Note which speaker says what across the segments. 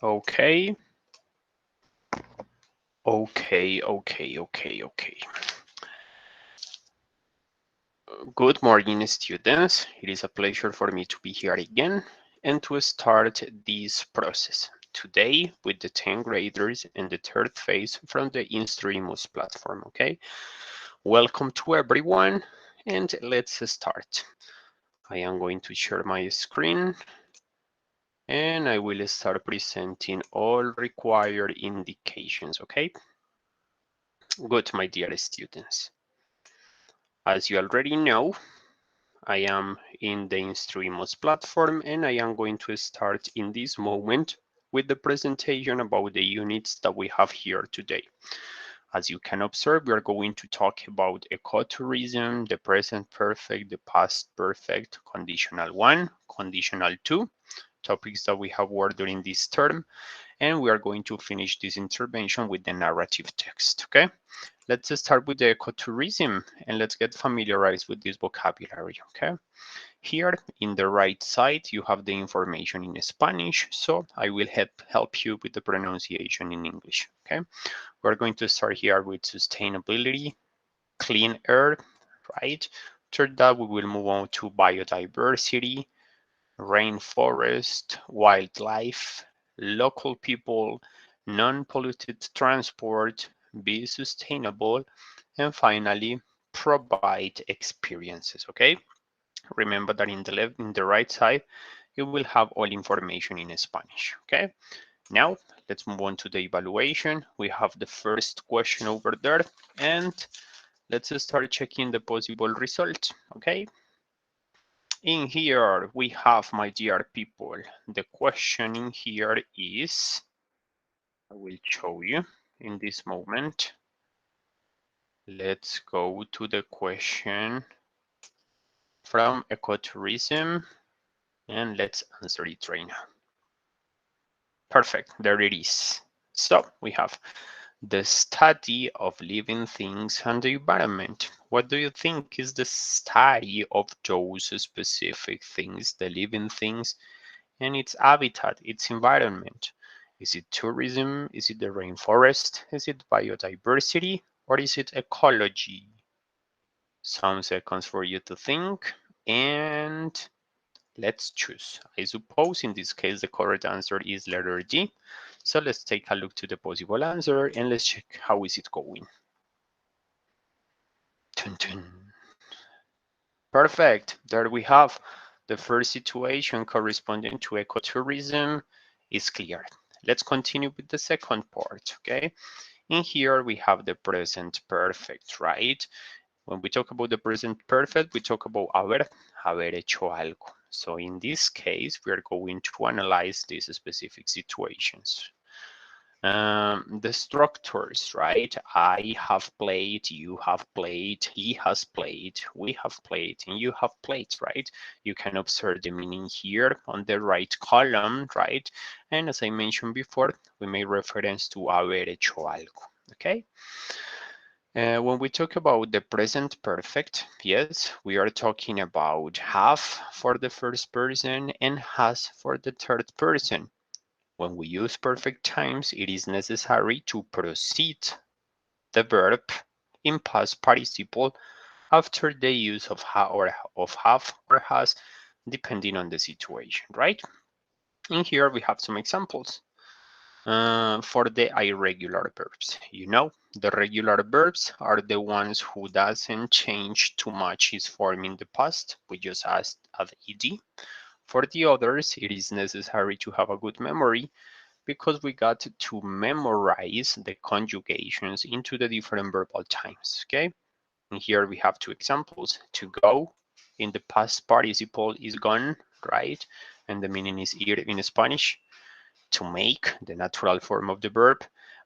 Speaker 1: Okay. Good morning, students. It is a pleasure for me to be here again and to start this process today with the 10th graders in the third phase from the Instruimos platform, okay? Welcome to everyone, and let's start. I am going to share my screen, and I will start presenting all required indications, okay? Good, my dear students. As you already know, I am in the Instruimos platform, and I am going to start in this moment with the presentation about the units that we have here today. As you can observe, we are going to talk about ecotourism, the present perfect, the past perfect, conditional 1, conditional 2, topics that we have worked during this term, and we are going to finish this intervention with the narrative text, okay? Let's start with the ecotourism, and let's get familiarized with this vocabulary, okay? Here in the right side, you have the information in Spanish, so I will help you with the pronunciation in English, okay? We're going to start here with sustainability, clean air, right? After that, we will move on to biodiversity, rainforest, wildlife, local people, non-polluted transport, be sustainable, and finally, provide experiences, okay? Remember that in the right side, you will have all information in Spanish, okay? Now, let's move on to the evaluation. We have the first question over there, and let's start checking the possible results, okay? In here, we have, my dear people, the question in here is, I will show you in this moment. Let's go to the question from ecotourism, and let's answer it right now. Perfect, there it is. So we have the study of living things and the environment. What do you think is the study of those specific things, the living things and its habitat, its environment? Is it tourism? Is it the rainforest? Is it biodiversity? Or is it ecology? Some seconds for you to think, and let's choose. I suppose in this case the correct answer is letter D. So let's take a look to the possible answer and let's check how is it going. Dun, dun. Perfect. There we have the first situation corresponding to ecotourism is clear. Let's continue with the second part, okay? In here we have the present perfect, right? When we talk about the present perfect, we talk about haber hecho algo. So in this case, we are going to analyze these specific situations. The structures, right? I have played, you have played, he has played, we have played, and you have played, right? You can observe the meaning here on the right column, right? And as I mentioned before, we make reference to haber hecho algo, okay? When we talk about the present perfect, yes, we are talking about have for the first person and has for the third person. When we use perfect times, it is necessary to proceed the verb in past participle after the use of have or has, depending on the situation, right? In here we have some examples. For the irregular verbs, you know, the regular verbs are the ones who doesn't change too much his form in the past. We just add ed. For the others, it is necessary to have a good memory because we got to memorize the conjugations into the different verbal times, okay? And here we have two examples. To go in the past participle is gone, right? And the meaning is ir in Spanish. To make, the natural form of the verb,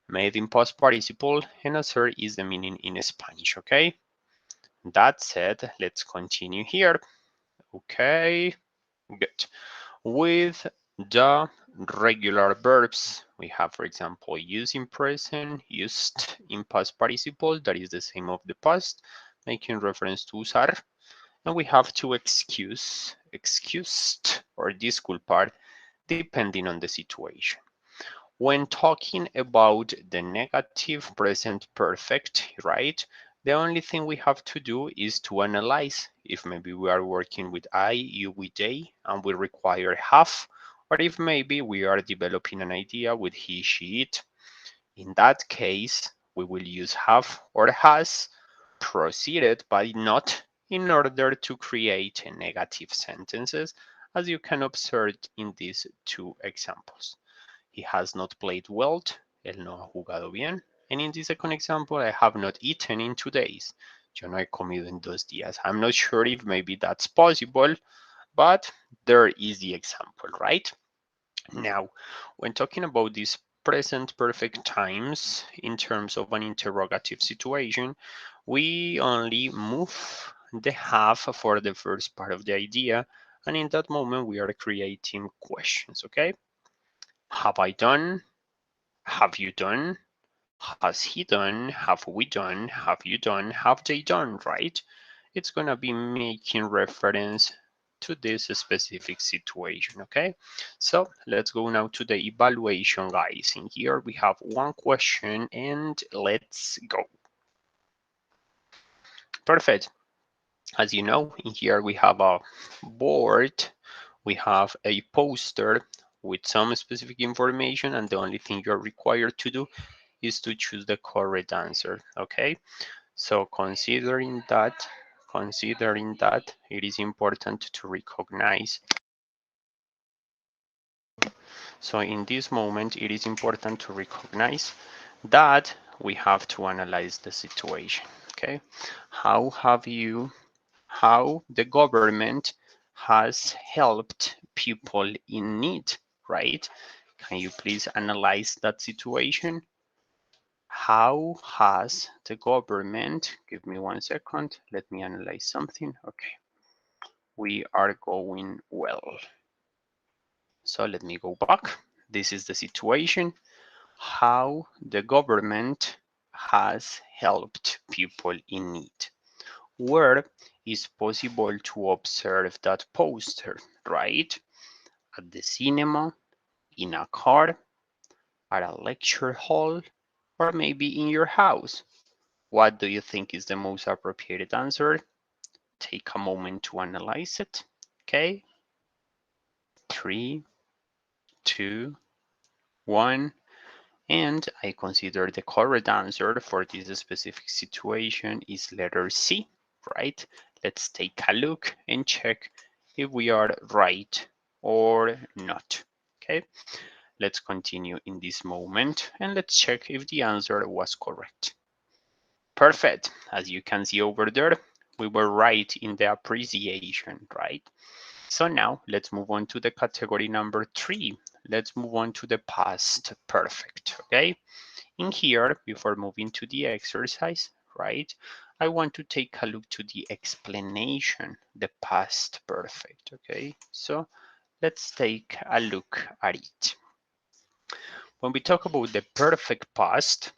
Speaker 1: made in past participle, and hacer is the meaning in Spanish, okay? That said, let's continue here. Okay, good. With the regular verbs, we have, for example, used in present, used in past participle, that is the same of the past, making reference to usar. And we have to excuse, excused, or disculpar, depending on the situation. When talking about the negative present perfect, right? The only thing we have to do is to analyze if maybe we are working with I, you with they, and we require have, or if maybe we are developing an idea with he, she, it. In that case, we will use have or has proceeded but not in order to create negative sentences, as you can observe in these two examples. He has not played well. Él no ha jugado bien. And in the second example, I have not eaten in 2 days. Yo no he comido en 2 días. I'm not sure if maybe that's possible, but there is the example, right? Now, when talking about these present perfect times in terms of an interrogative situation, we only move the have for the first part of the idea, and in that moment we are creating questions, okay? Have I done? Have you done? Has he done? Have we done? Have you done? Have they done, right? It's gonna be making reference to this specific situation, okay? So let's go now to the evaluation, guys. In here we have one question and let's go. Perfect. As you know, in here we have a board, we have a poster with some specific information, and the only thing you're required to do is to choose the correct answer, okay? So considering that it is important to recognize. So in this moment, it is important to recognize that we have to analyze the situation, okay? How the government has helped people in need, right? Can you please analyze that situation? How has the government, give me 1 second, let me analyze something. Okay, we are going well. So let me go back. This is the situation. How the government has helped people in need. Where is possible to observe that poster, right? At the cinema, in a car, at a lecture hall, or maybe in your house. What do you think is the most appropriate answer? Take a moment to analyze it. Okay. 3, 2, 1. And I consider the correct answer for this specific situation is letter C, right? Let's take a look and check if we are right or not. Okay. Let's continue in this moment and let's check if the answer was correct. Perfect. As you can see over there, we were right in the appreciation, right? So now let's move on to the category number 3. Let's move on to the past perfect, okay? In here, before moving to the exercise, right, I want to take a look to the explanation, the past perfect, okay? So let's take a look at it. When we talk about the perfect past,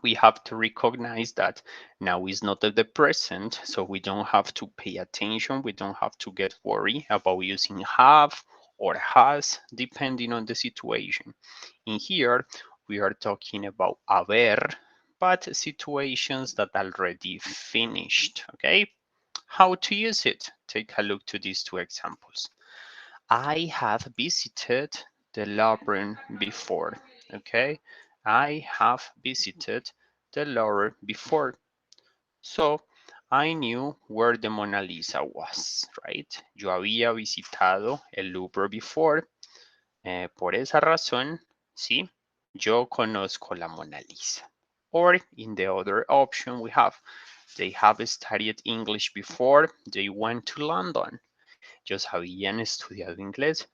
Speaker 1: we have to recognize that now is not the present, so we don't have to pay attention. We don't have to get worried about using have or has, depending on the situation. In here, we are talking about haber, but situations that already finished, okay? How to use it? Take a look to these two examples. I have visited the Louvre before, okay? I have visited the Louvre before. So, I knew where the Mona Lisa was, right? Yo había visitado el Louvre before. Por esa razón, sí, yo conozco la Mona Lisa. Or in the other option we have, they have studied English before they went to London. Ellos habían estudiado inglés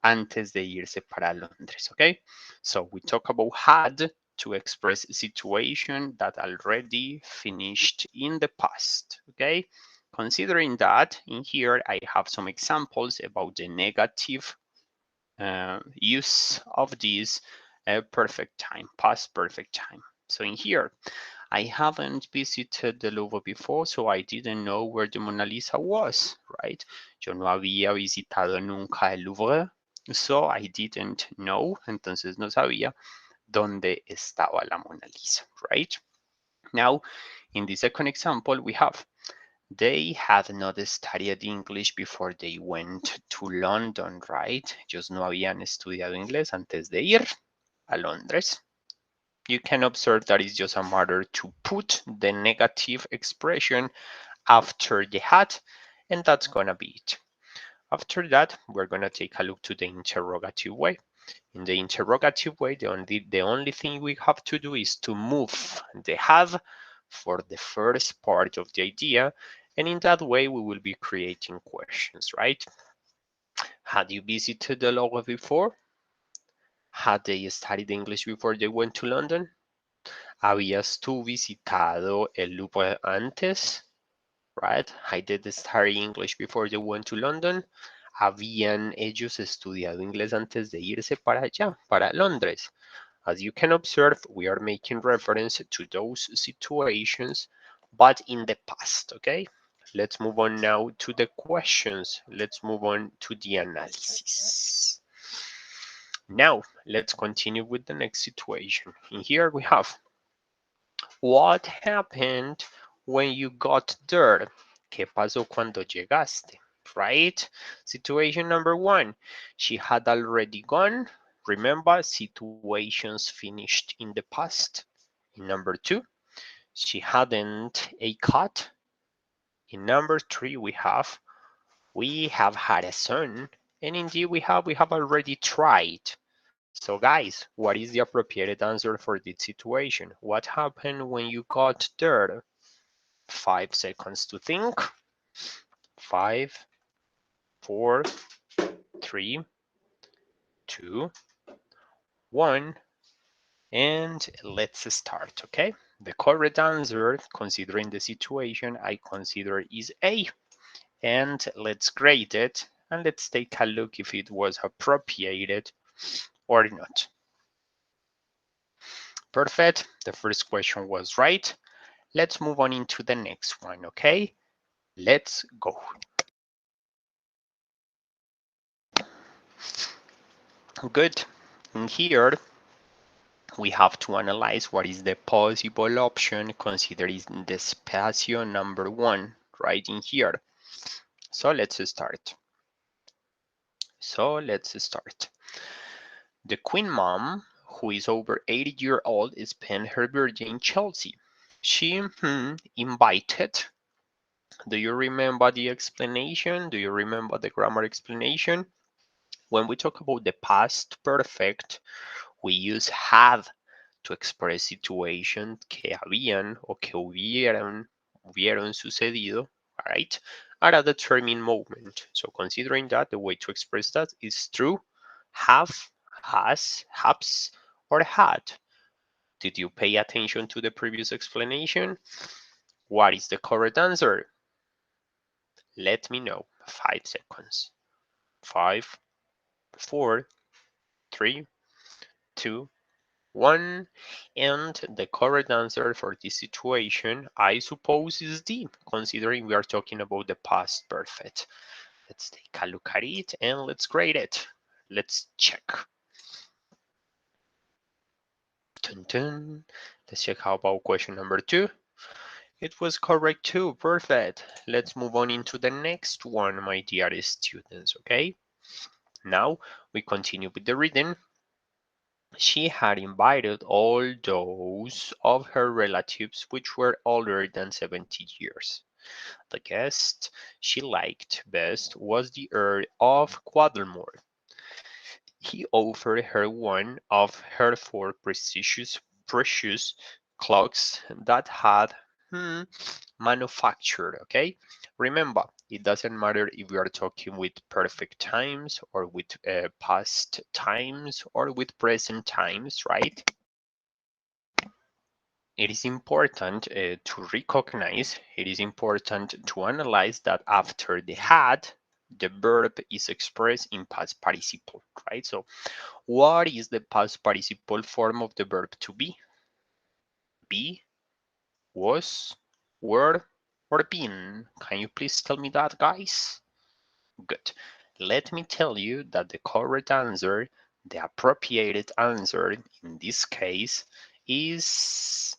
Speaker 1: antes de irse para Londres, okay? So we talk about had to express a situation that already finished in the past, okay? Considering that, in here I have some examples about the negative use of this perfect time, past perfect time. So in here, I haven't visited the Louvre before, so I didn't know where the Mona Lisa was, right? Yo no había visitado nunca el Louvre. So I didn't know, entonces no sabía dónde estaba la Mona Lisa, right? Now, in the second example, we have they had not studied English before they went to London, right? Ellos no habían estudiado inglés antes de ir a Londres. You can observe that it's just a matter to put the negative expression after the had, and that's gonna be it. After that, we're gonna take a look to the interrogative way. In the interrogative way, the only thing we have to do is to move the have for the first part of the idea, and in that way we will be creating questions, right? Had you visited the Louvre before? Had they studied English before they went to London? ¿Habías tú visitado el Louvre antes? Right? Had they studied English before they went to London? ¿Habían ellos estudiado inglés antes de irse para allá, para Londres? As you can observe, we are making reference to those situations, but in the past, okay? Let's move on now to the questions. Let's move on to the analysis. Now, let's continue with the next situation. In here we have, what happened when you got there? ¿Qué pasó cuando llegaste? Right? Situation number one, she had already gone. Remember, situations finished in the past. In number two, she hadn't a cat. In number three, we have had a son. And indeed, we have already tried. So guys, what is the appropriate answer for this situation? What happened when you got there? 5 seconds to think. 5, 4, 3, 2, 1, and let's start, okay? The correct answer, considering the situation, I consider is A. And let's grade it, and let's take a look if it was appropriated or not. Perfect, the first question was right. Let's move on into the next one, okay? Let's go. Good. In here, we have to analyze what is the possible option considering the espacio number one right in here. So let's start. The Queen Mom, who is over 80 years old, spent her birthday in Chelsea. She invited. Do you remember the explanation? Do you remember the grammar explanation? When we talk about the past perfect, we use have to express situations que habían o que hubieron sucedido, right, at a determined moment. So considering that, the way to express that is through have, has, haps, or had. Did you pay attention to the previous explanation? What is the correct answer? Let me know. 5 seconds. 5, 4, 3, 2, 1. And the correct answer for this situation, I suppose, is D, considering we are talking about the past perfect. Let's take a look at it and let's grade it. Let's check. Dun, dun. Let's check how about question number 2. It was correct too. Perfect. Let's move on into the next one, my dear students, okay? Now we continue with the reading. She had invited all those of her relatives which were older than 70 years. The guest she liked best was the Earl of Quadlemore. He offered her one of her 4 precious clocks that had manufactured, okay? Remember, it doesn't matter if we are talking with perfect times or with past times or with present times, right? It is important to recognize, it is important to analyze that after the had, the verb is expressed in past participle, right? So what is the past participle form of the verb to be? Be, was, were, or been? Can you please tell me that, guys? Good. let me tell you that the correct answer, the appropriate answer in this case, is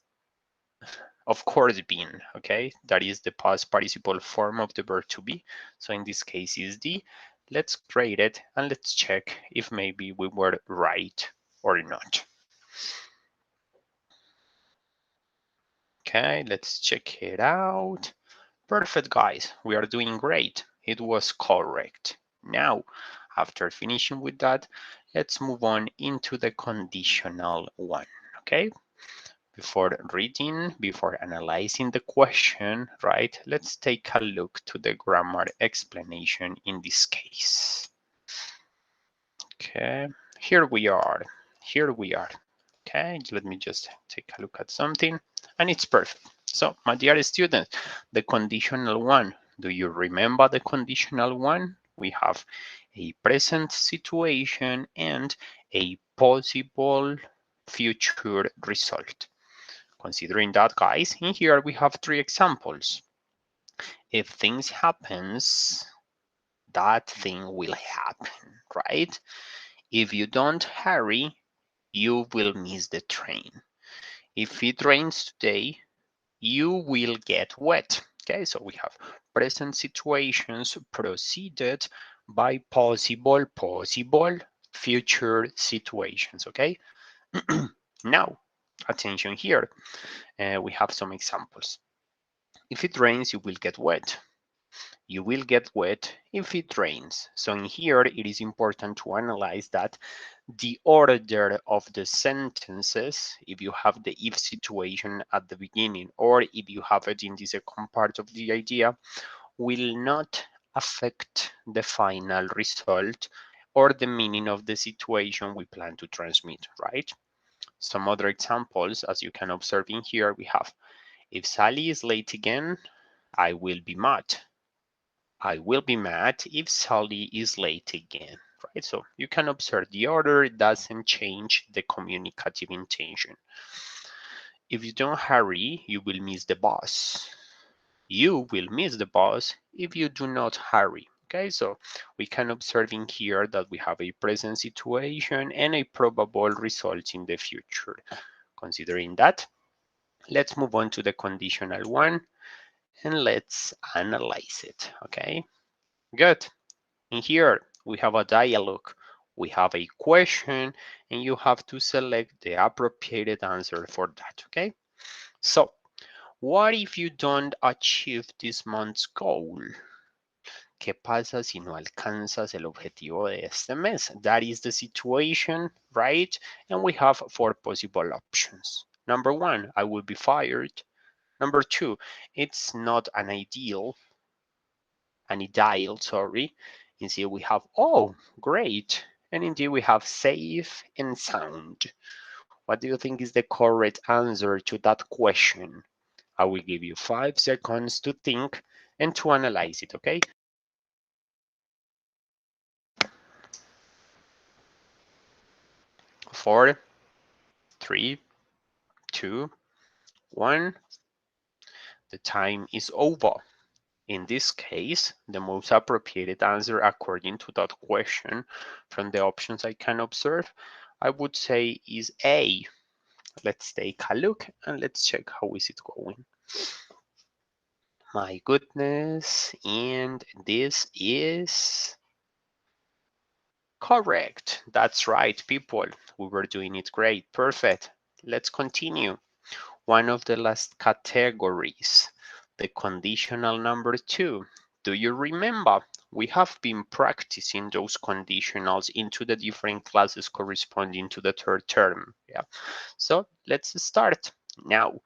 Speaker 1: of course been, okay? That is the past participle form of the verb to be. So in this case is D. Let's grade it and let's check if maybe we were right or not. Okay, let's check it out. Perfect, guys. We are doing great. It was correct. Now, after finishing with that, let's move on into the conditional one, okay? Before reading, before analyzing the question, right, let's take a look to the grammar explanation in this case. Okay, here we are. Here we are. Okay, let me just take a look at something, and it's perfect. So, my dear students, the conditional one. Do you remember the conditional one? We have a present situation and a possible future result. Considering that, guys, in here we have three examples. If things happens, that thing will happen, right? If you don't hurry, you will miss the train. If it rains today, you will get wet. Okay, so we have present situations preceded by possible future situations. Okay, now attention here. We have some examples. If it rains, you will get wet. You will get wet if it rains. So in here, it is important to analyze that the order of the sentences, if you have the if situation at the beginning, or if you have it in the second part of the idea, will not affect the final result or the meaning of the situation we plan to transmit, right? Some other examples, as you can observe in here, we have, if Sally is late again, I will be mad. I will be mad if Sally is late again, right? So you can observe the order doesn't change the communicative intention. If you don't hurry, you will miss the bus. You will miss the bus if you do not hurry. Okay, so we can observe in here that we have a present situation and a probable result in the future. Considering that, let's move on to the conditional one and let's analyze it. Okay, good. In here, we have a dialogue, we have a question, and you have to select the appropriate answer for that, okay? So, what if you don't achieve this month's goal? ¿Qué pasa si no alcanzas el objetivo de este mes? That is the situation, right? And we have four possible options. Number one, I will be fired. Number two, it's not an ideal, sorry. Instead we have, oh, great. And indeed we have safe and sound. What do you think is the correct answer to that question? I will give you 5 seconds to think and to analyze it, okay? 4, 3, 2, 1. The time is over. In this case, the most appropriate answer according to that question from the options I can observe, I would say is A. Let's take a look and let's check how is it going. My goodness, and this is correct. That's right, people. We were doing it great. Perfect. Let's continue. One of the last categories, the conditional number 2. Do you remember? We have been practicing those conditionals into the different classes corresponding to the third term. Yeah. So let's start now.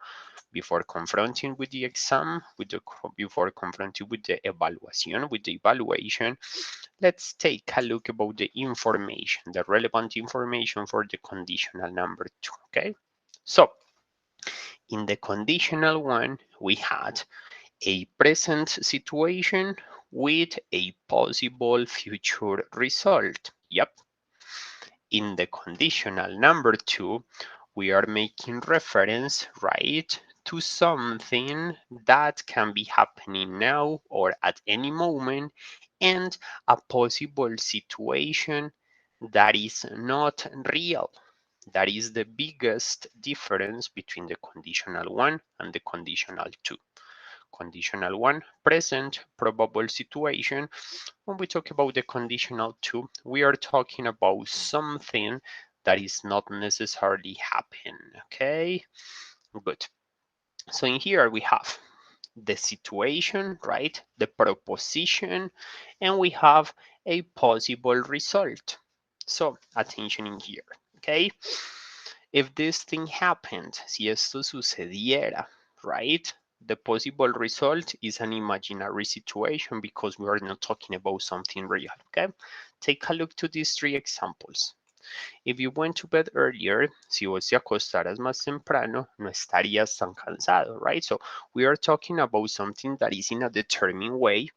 Speaker 1: Before confronting with the exam, before confronting with the evaluation, let's take a look about the information, the relevant information for the conditional number 2, okay? So, in the conditional one, we had a present situation with a possible future result. Yep. In the conditional number 2, we are making reference, right, to something that can be happening now or at any moment and a possible situation that is not real. That is the biggest difference between the conditional 1 and the conditional 2. Conditional 1, present probable situation. When we talk about the conditional 2, we are talking about something that is not necessarily happen. Okay, good. So in here we have the situation, right? The proposition, and we have a possible result. So attention in here, okay? If this thing happened, si esto sucediera, right? The possible result is an imaginary situation because we are not talking about something real, okay? Take a look to these three examples. If you went to bed earlier, si vos te acostaras más temprano, no estarías tan cansado, right? So we are talking about something that is in a determined way,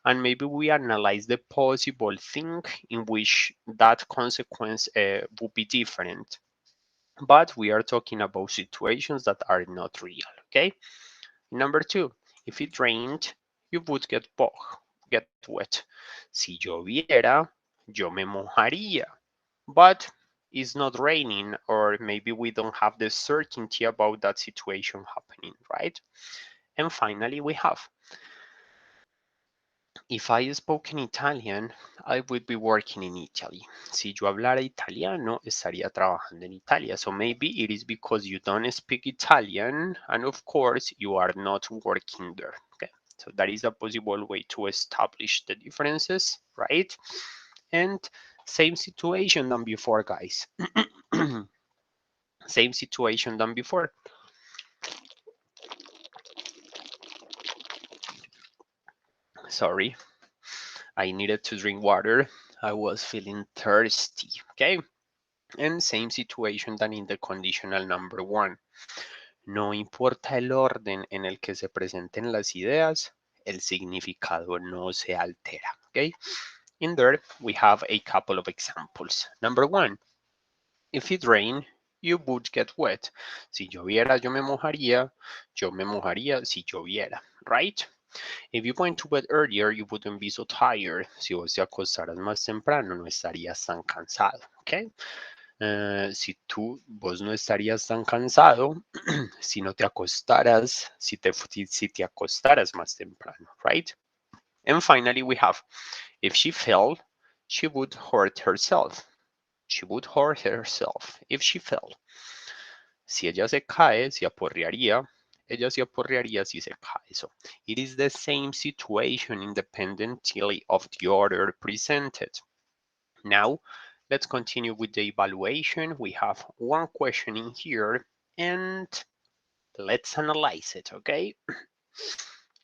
Speaker 1: and maybe we analyze the possible thing in which that consequence would be different. But we are talking about situations that are not real, okay? Number two, if it rained, you would get wet. Si lloviera, yo me mojaría. But it's not raining, or maybe we don't have the certainty about that situation happening, right? And finally, we have, if I spoke in Italian, I would be working in Italy. Si yo hablara italiano, estaría trabajando en Italia. So maybe it is because you don't speak Italian, and of course, you are not working there. Okay, so that is a possible way to establish the differences, right? And same situation than before, guys. Same situation than before. Sorry, I needed to drink water. I was feeling thirsty. Okay, and same situation than in the conditional number one. No importa el orden en el que se presenten las ideas, el significado no se altera. Okay, in there we have a couple of examples. Number one, if it rained, you would get wet. Si lloviera, yo me mojaría si lloviera, right? If you went to bed earlier, you wouldn't be so tired. Si vos te acostaras más temprano, no estarías tan cansado, ¿ok? Si vos no estarías tan cansado si no te acostaras, si te acostaras más temprano, right? And finally, we have, if she fell, she would hurt herself. She would hurt herself if she fell. Si ella se cae, se aporrearía. Ella se aporrearía si se cae. So it is the same situation independently of the order presented. Now, let's continue with the evaluation. We have one question in here, and let's analyze it, okay?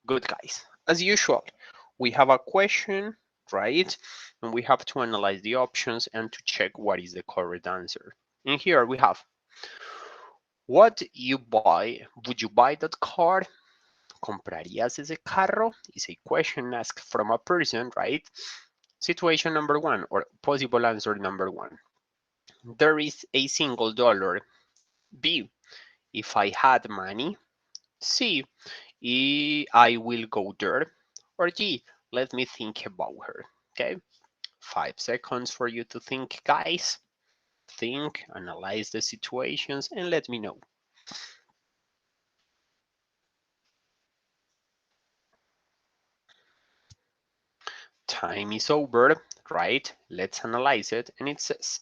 Speaker 1: Good, guys. As usual, we have a question, right? And we have to analyze the options and to check what is the correct answer. And here we have, what you buy, would you buy that car? ¿Comprarías ese carro? Is a question asked from a person, right? Situation number one, or possible answer number one. There is a single dollar. B, if I had money. C, I will go there. Or D, let me think about her. Okay, 5 seconds for you to think, guys. Think, analyze the situations, and let me know. Time is over, right? Let's analyze it. And it says,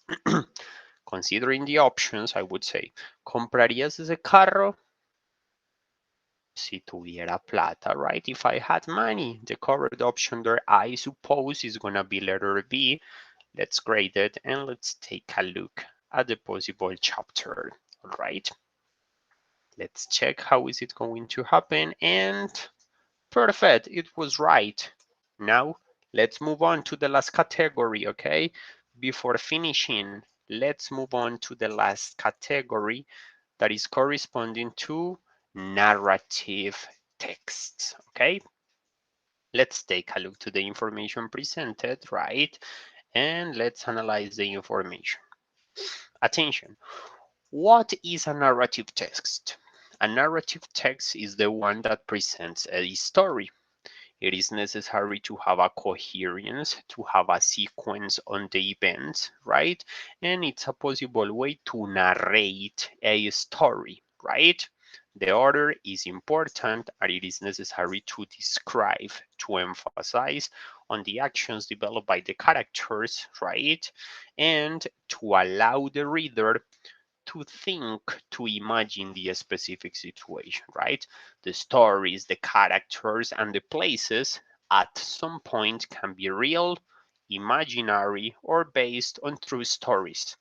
Speaker 1: considering the options, I would say, ¿comprarías ese carro? Si tuviera plata, right? If I had money, the correct option there, I suppose, is gonna be letter B. Let's grade it and let's take a look at the possible chapter, all right? Let's check how is it going to happen, and perfect, it was right. Now, let's move on to the last category, okay? Before finishing, let's move on to the last category that is corresponding to narrative texts, okay? Let's take a look to the information presented, right? And let's analyze the information. Attention, what is a narrative text? A narrative text is the one that presents a story. It is necessary to have a coherence, to have a sequence on the events, right? And it's a possible way to narrate a story, right? The order is important and it is necessary to describe, to emphasize on the actions developed by the characters, right? And to allow the reader to think, to imagine the specific situation, right? The stories, the characters, and the places at some point can be real, imaginary, or based on true stories.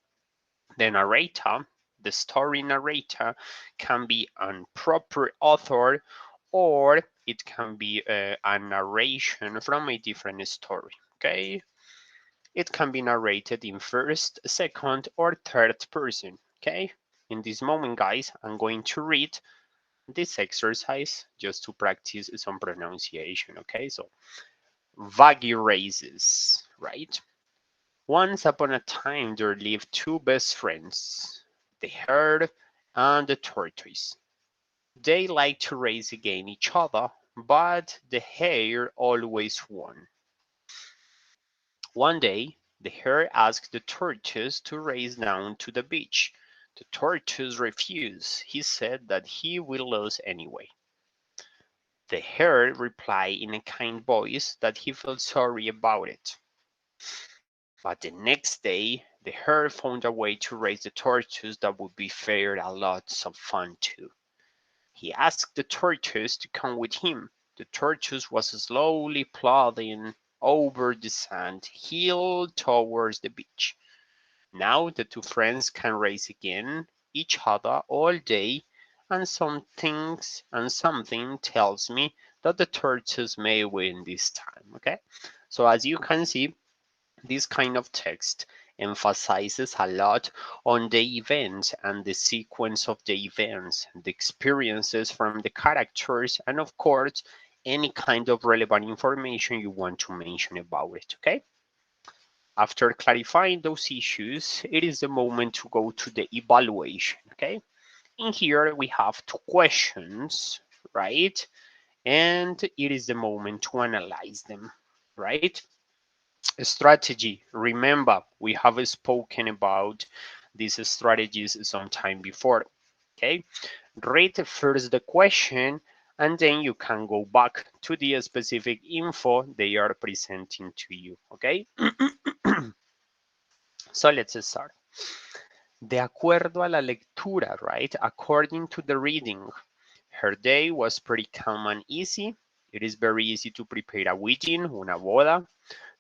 Speaker 1: The narrator, the story narrator, can be a proper author or it can be a narration from a different story. Okay, it can be narrated in first, second, or third person. Okay, in this moment, guys, I'm going to read this exercise just to practice some pronunciation. Okay, so vaggy races, right? Once upon a time, there lived two best friends, the hare and the tortoise. They liked to race against each other, but the hare always won. One day, the hare asked the tortoise to race down to the beach. The tortoise refused. He said that he will lose anyway. The hare replied in a kind voice that he felt sorry about it. But the next day, the hare found a way to raise the tortoise that would be fair and lots of fun too. He asked the tortoise to come with him. The tortoise was slowly plodding over the sand hill towards the beach. Now the two friends can race again each other all day, and something tells me that the tortoise may win this time. Okay, so as you can see, this kind of text emphasizes a lot on the events and the sequence of the events, the experiences from the characters, and of course, any kind of relevant information you want to mention about it, okay? After clarifying those issues, it is the moment to go to the evaluation, okay? In here, we have two questions, right? And it is the moment to analyze them, right? Strategy. Remember, we have spoken about these strategies some time before. Okay, read first the question and then you can go back to the specific info they are presenting to you. Okay, so let's start. De acuerdo a la lectura, right? According to the reading, her day was pretty calm and easy. It is very easy to prepare a wedding, una boda.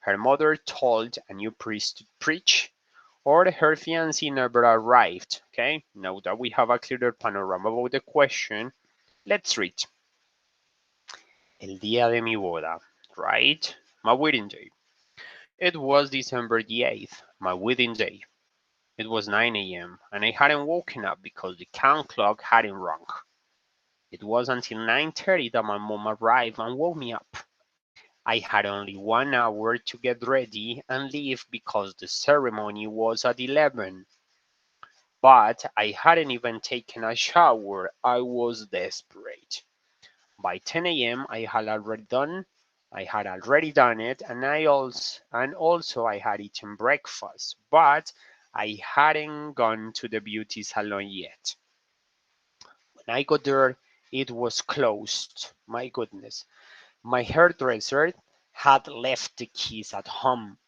Speaker 1: Her mother told a new priest to preach, or her fiancé never arrived. Okay, now that we have a clearer panorama about the question, let's read. El día de mi boda, right? My wedding day. It was December the 8th, my wedding day. It was 9 a.m. and I hadn't woken up because the count clock hadn't rung. It was until 9:30 that my mom arrived and woke me up. I had only 1 hour to get ready and leave because the ceremony was at 11. But I hadn't even taken a shower. I was desperate. By 10 a.m. I had already done it and also I had eaten breakfast, but I hadn't gone to the beauty salon yet. When I got there, it was closed. My goodness. My hairdresser had left the keys at home.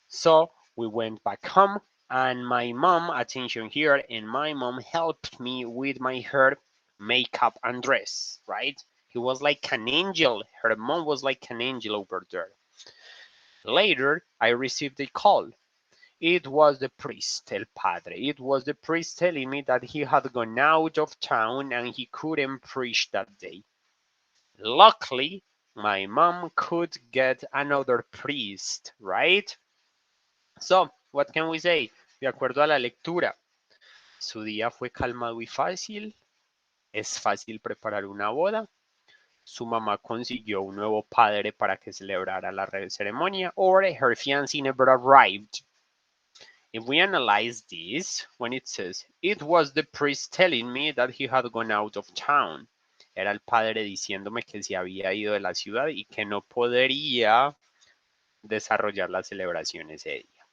Speaker 1: So we went back home and my mom, attention here, and my mom helped me with my hair, makeup, and dress, right? He was like an angel. Her mom was like an angel over there. Later, I received a call. It was the priest, El Padre. It was the priest telling me that he had gone out of town and he couldn't preach that day. Luckily, my mom could get another priest, right? So, what can we say? De acuerdo a la lectura, su día fue calmado y fácil. Es fácil preparar una boda. Su mamá consiguió un nuevo padre para que celebrara la ceremonia. Or her fiancé never arrived. If we analyze this, when it says, it was the priest telling me that he had gone out of town. Era el padre diciéndome que se había ido de la ciudad y que no podría desarrollar la celebración ese día.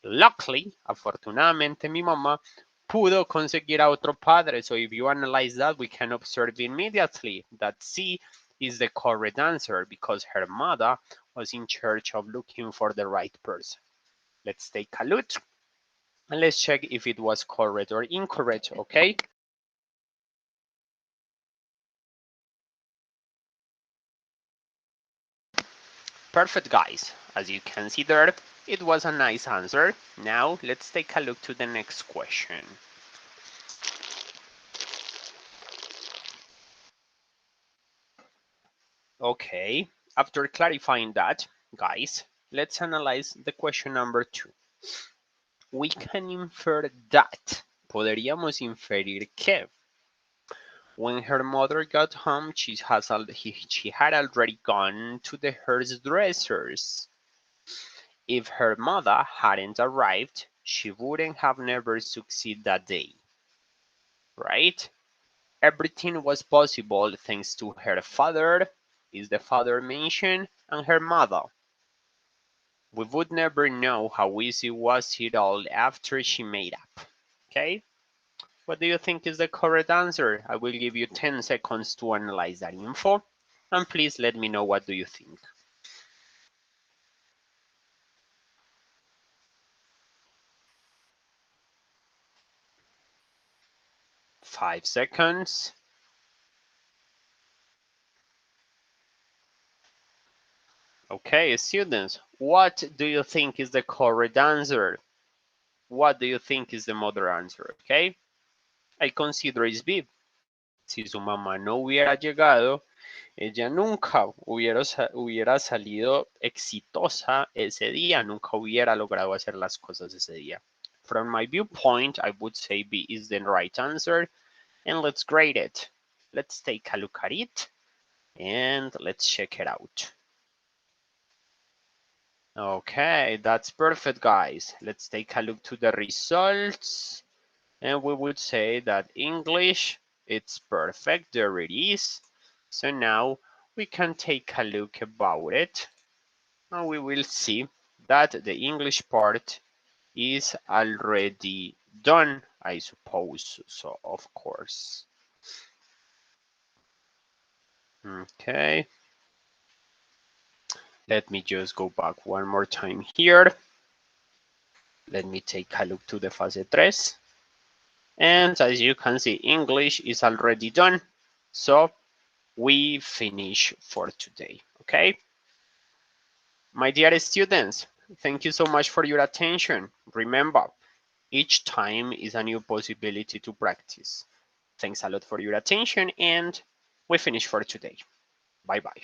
Speaker 1: Luckily, afortunadamente, mi mamá pudo conseguir a otro padre. So if you analyze that, we can observe immediately that C is the correct answer because her mother was in charge of looking for the right person. Let's take a look and let's check if it was correct or incorrect, okay? Perfect, guys. As you can see there, it was a nice answer. Now, let's take a look to the next question. Okay, after clarifying that, guys, let's analyze the question number 2. We can infer that. Podríamos inferir que when her mother got home, she had already gone to the hairdressers. If her mother hadn't arrived, she wouldn't have never succeeded that day, right? Everything was possible thanks to her father, is the father mentioned, and her mother. We would never know how easy was it all after she made up. Okay? What do you think is the correct answer? I will give you 10 seconds to analyze that info. And please let me know what do you think. 5 seconds. Okay, students, what do you think is the correct answer? What do you think is the mother answer? Okay? I consider it's B. Si su mamá no hubiera llegado, ella nunca hubiera salido exitosa ese día, nunca hubiera logrado hacer las cosas ese día. From my viewpoint, I would say B is the right answer, and let's grade it. Let's take a look at it, and let's check it out. Okay, that's perfect, guys. Let's take a look to the results. And we would say that English, it's perfect. There it is. So now we can take a look about it. And we will see that the English part is already done, I suppose. So, of course. Okay. Let me just go back one more time here. Let me take a look to the Fase 3. And as you can see, English is already done. So we finish for today, okay? My dear students, thank you so much for your attention. Remember, each time is a new possibility to practice. Thanks a lot for your attention, and we finish for today. Bye-bye.